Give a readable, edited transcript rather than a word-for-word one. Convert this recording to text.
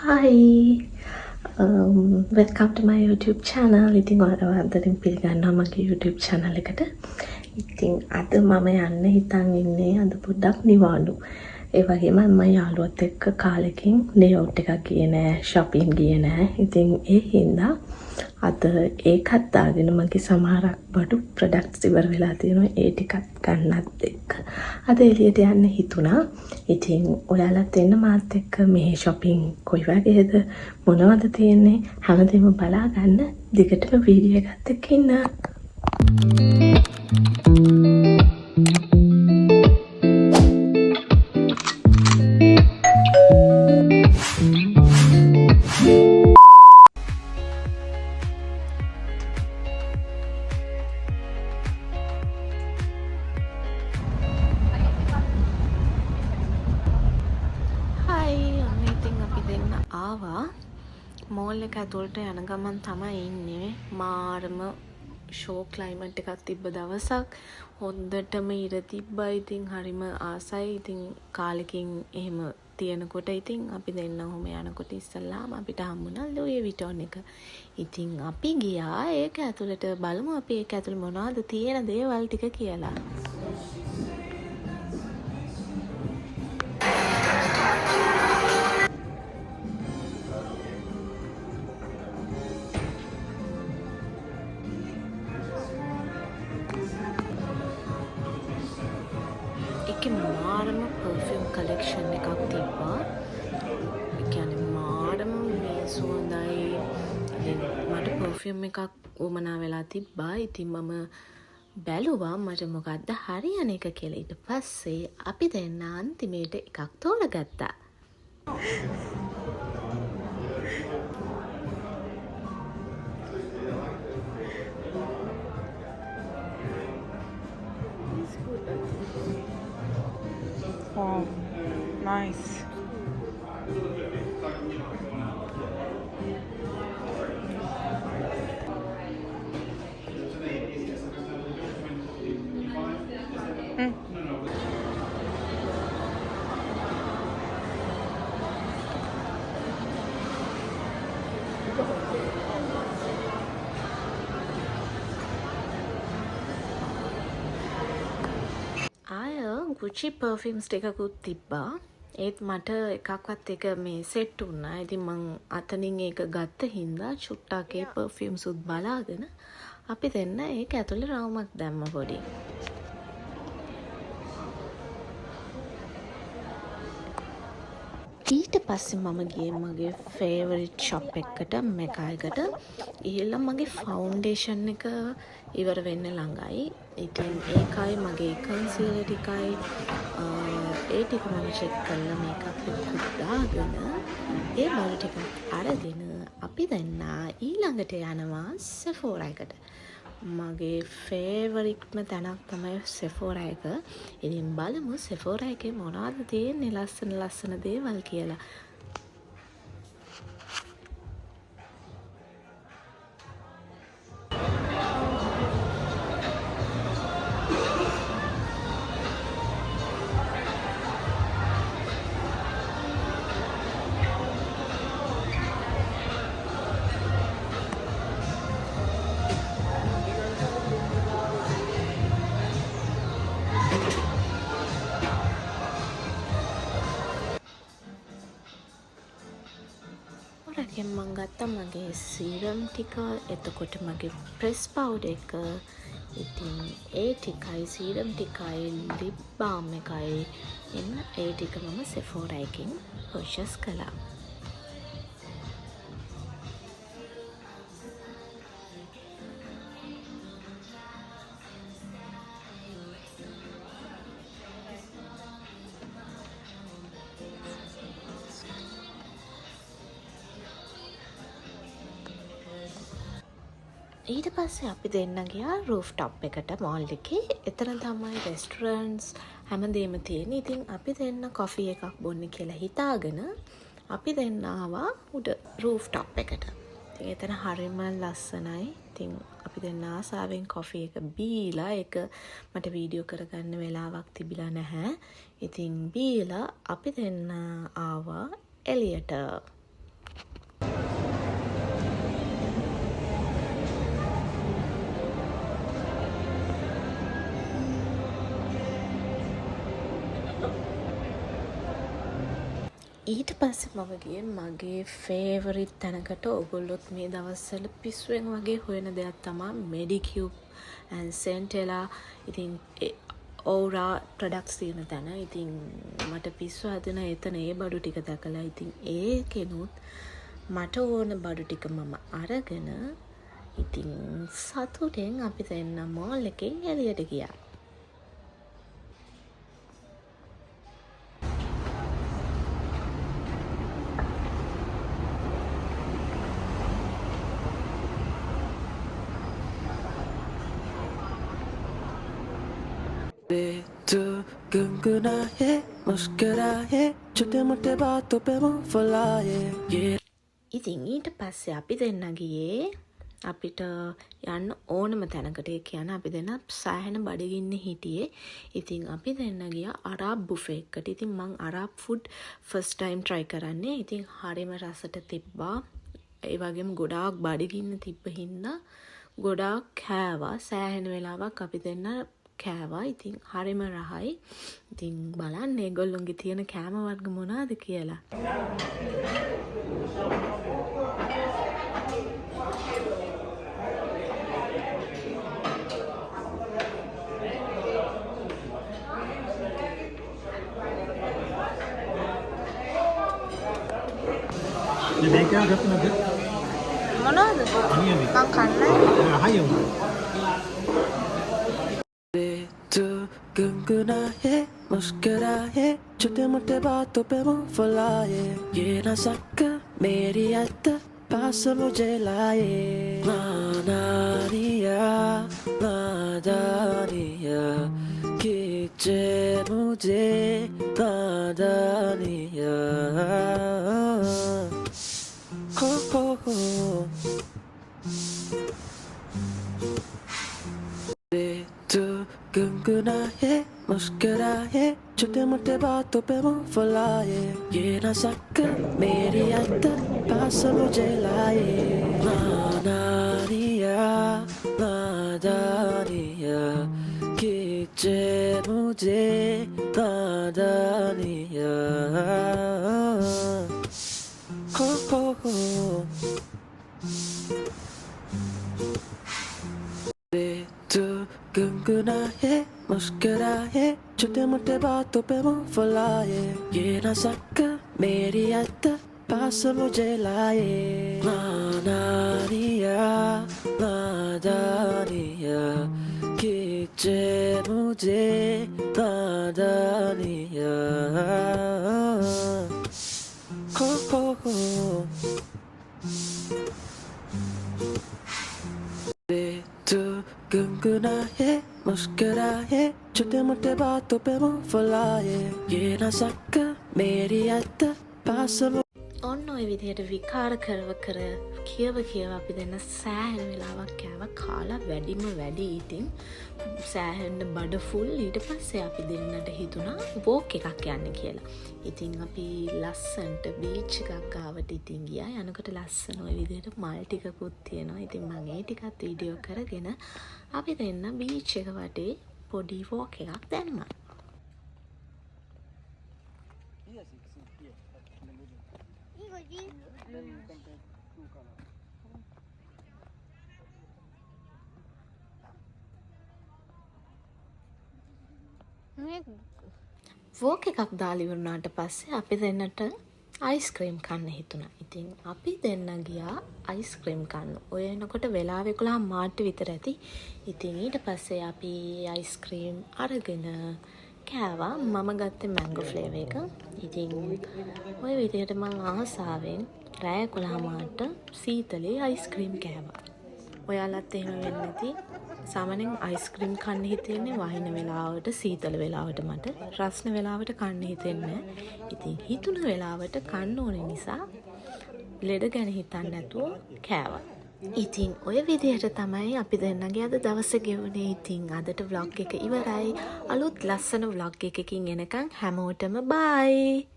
Hi, welcome to my YouTube channel. ඉතින් ඔයාලව අදටින් පිළිගන්නවා මගේ YouTube channel එකට. ඉතින් අද මම යන්න හිතන් ඉන්නේ අද පොඩ්ඩක් නිවාඩු. ඒ වගේම මම යාළුවත් එක්ක කාලෙකින් day out එකක් ගියේ නෑ, shopping ගියේ නෑ. ඉතින් ඒ හින්දා අද ඒකත් දාගෙන මගේ සමහරක් බඩු ප්‍රොඩක්ට්ස් ඉවර වෙලා තියෙනවා. ඒ ටිකත් ගන්නත් එක්ක අද එළියට යන්න හිතුණා. ඉතින් ඔයාලත් එන්න මාත් එක්ක මේ shopping කොයි වගේද මොනවද තියෙන්නේ හැමදේම බලා ගන්න. දිගටම වීඩියෝ එකත් එක්ක ඉන්න. ආවා මෝල් එක ඇතුළට යන ගමන් තමයි ඉන්නේ. මාරම ෂෝ ක්ලයිමට් එකක් තිබ්බ දවසක්. හොඳටම ඉර තිබ්බා. ඉතින් හරිම ආසයි. ඉතින් කාලෙකින් එහෙම තියෙනකොට ඉතින් අපි දෙන්න ඔහොම යනකොට ඉස්සල්ලාම අපිට හම්බුණා ලුයි විටොන් එක. ඉතින් අපි ගියා ඒක ඇතුළට බලමු අපි ඒක ඇතුළේ මොනවද තියෙන දේවල් ටික කියලා. මාරම පර්ෆියුම් කලෙක්ෂන් එකක් තිබ්බා. ඒ කියන්නේ මාරම මේ සුවඳයි. මට පර්ෆියුම් එකක් උමනා වෙලා තිබ්බා. ඉතින් මම බැලුවා මට මොකද්ද හරියන එක කියලා. ඊට පස්සේ අපි දෙන්න අන්තිමේට එකක් තෝරගත්තා. Wow, nice. Gucci perfumes ටිකකුත් තිබ්බා. ඒත් මට එකක්වත් එක මේ සෙට් වුණා. ඉතින් මං අතනින් ඒක ගත්ත හින්දා චුට්ටක් ඒ perfumes උත් බලාගෙන අපි දෙන්න ඒක ඇතුලේ රවුමක් දැම්ම පොඩි. ඊට පස්සේ මම ගියේ මගේ ෆේවරිට් ෂොප් එකකට මෙකායකට. ඊළඟ මගේ ෆවුන්ඩේෂන් එක ඉවර වෙන්න ළඟයි. ඉතින් ඒකයි මගේ කන්සීලර් ටිකයි ඒ ටික මම චෙක් කරලා මේකප් එකකුත් දාගෙන ඒ බඩු ටිකක් අරගෙන අපි දෙන්න ඊළඟට යනවා සෙෆෝරා එකට. මගේ ෆේවරිට්ම තැනක් තමයි සෙෆෝරා එක. ඉතින් බලමු සෙෆෝරා එකේ මොනවද තියෙන්නේ ලස්සන දේවල් කියලා. මං ගත්තා මගේ සීරම් ටික, එතකොට මගේ ප්‍රෙස් පවුඩර් එක, ඉතින් ඒ ටිකයි සීරම් ටිකයි ලිප් බාම් එකයි එන්න ඒ ටික මම සෙෆෝරා එකෙන් පර්චේස් කළා. ඊට පස්සේ අපි දෙන්න ගියා රූෆ් ටොප් එකට මෝල් එකේ. එතන තමයි රෙස්ටුරන්ට්ස් හැමදේම තියෙන්නේ. ඉතින් අපි දෙන්න කොෆි එකක් බොන්න කියලා හිතාගෙන අපි දෙන්න ආවා උඩ රූෆ් ටොප් එකට. ඉතින් එතන හරිම ලස්සනයි. ඉතින් අපි දෙන්න ආසාවෙන් කොෆි එක බීලා ඒක මට වීඩියෝ කරගන්න වෙලාවක් තිබිලා නැහැ. ඉතින් බීලා අපි දෙන්න ආවා එළියට. ඊට පස්සේ මම ගියේ මගේ ෆේවරිට් තැනකට. ඔයගොල්ලොත් මේ දවස්වල පිස්සුවෙන් වගේ හොයන දෙයක් තමයි Medicube and Centella. ඉතින් Aura products තියෙන තැන. ඉතින් මට පිස්සු හදන එතන ඒ බඩු ටික දැකලා ඉතින් ඒකෙනුත් මට ඕන බඩු ටික මම අරගෙන ඉතින් සතුටෙන් අපි දෙන්න මෝල් එකෙන් එළියට ගියා. तो गुनगुनाए मुस्कुराए छोटे मोटे बातों पे मुंह फुलाए ये ඉතින් ඊට පස්සේ අපි දෙන්න ගියේ අපිට යන්න ඕනම තැනකට. ඒ කියන්නේ අපි දෙන්න සෑහෙන බඩගින්නේ හිටියේ. ඉතින් අපි දෙන්න ගියා අරාබ් බුෆේ එකකට. ඉතින් මං අරාබ් ෆුඩ් ෆස්ට් ටයිම් try කරන්නේ. ඉතින් හරිම රසට තිබ්බා. ඒ වගේම ගොඩාක් බඩගින්න තිබ්බ හින්දා ගොඩාක් කෑවා. සෑහෙන වෙලාවක් අපි දෙන්න කෑවා. ඉතින් හරිම රහයි. ඉතින් බලන්න ඒගොල්ලොන්ගේ තියෙන කෑම වර්ග මොනවාද කියලා. ये देख क्या करते हैं මොනවද? අනියමයි. මං කන්නේ. අහයෝ तो गुनगुनाए मुस्कुराए छोटे मोटे बातों पे मुंह फुलाए ये नज़क मेरी याद पास मुझे लाए नादानिया नादानिया खींचे मुझे नादानिया हो हो तो गुनगुनाए मुस्कुराए छोटे मोटे बातों पे मुंह फुलाए ये नज़क मेरी याद पास मुझे लाए नादानिया नादानिया खींचे मुझे नादानिया हो हो तो गुनगुनाए मुस्कुराए छोटे मोटे बातों पे मुंह फुलाए ये नज़क मेरी याद पास मुझे लाए नादानिया नादानिया खींचे मुझे नादानिया हो हो तो गुनगुनाए मुस्कुराए छोटे मोटे बातों पे मुंह फुलाए ये नज़क मेरी याद पास ඔන්න ඔය විදිහට විකාර කරව කර කියව අපි දෙන්න සෑහෙන වෙලාවක් කෑවා. කාලා වැඩිම වැඩි. ඉතින් සෑහෙන බඩ ෆුල්. ඊට පස්සේ අපි දෙන්නට හිතුණා වෝක් එකක් යන්න කියලා. ඉතින් අපි ලස්සන්ට බීච් එකක් ගාවට ඉතින් ගියා. යනකොට ලස්සන ඔය විදිහට මල් ටිකකුත් තියෙනවා. ඉතින් මම ඒ ටිකත් වීඩියෝ කරගෙන අපි දෙන්න බීච් එක වටේ පොඩි වෝක් එකක් දැම්මා. වෝක් එකක් දාලා ඉවරනාට පස්සේ අපි දෙන්නට අයිස්ක්‍රීම් කන්න හිතුණා. ඉතින් අපි දෙන්න ගියා අයිස්ක්‍රීම් කන්න. ඔය එනකොට වෙලාව 11 මාට විතර ඇති. ඉතින් ඊට පස්සේ අපි අයිස්ක්‍රීම් අරගෙන කෑවා. මම ගත්තේ මැංගෝ ෆ්ලේවර් එක. ඉතින් ඔය විදිහට මම ආසාවෙන් රෑ 11 මාට සීතලේ අයිස්ක්‍රීම් කෑවා. ඔයාලත් එහෙම වෙන්නේ නැති. සාමාන්‍යයෙන් අයිස්ක්‍රීම් කන්න හිතෙන්නේ වහින වෙලාවට, සීතල වෙලාවට. මට රස්න වෙලාවට කන්න හිතෙන්නේ නැහැ. ඉතින් හිතුන වෙලාවට කන්න ඕන නිසා ලෙඩ ගැන හිතන්නේ නැතුව කෑවා. ඉතින් ඔය විදිහට තමයි අපි දෙන්නගේ අද දවස ගෙවුනේ. ඉතින් අදට vlog එක ඉවරයි. අලුත් ලස්සන vlog එකකින් එනකන් හැමෝටම bye.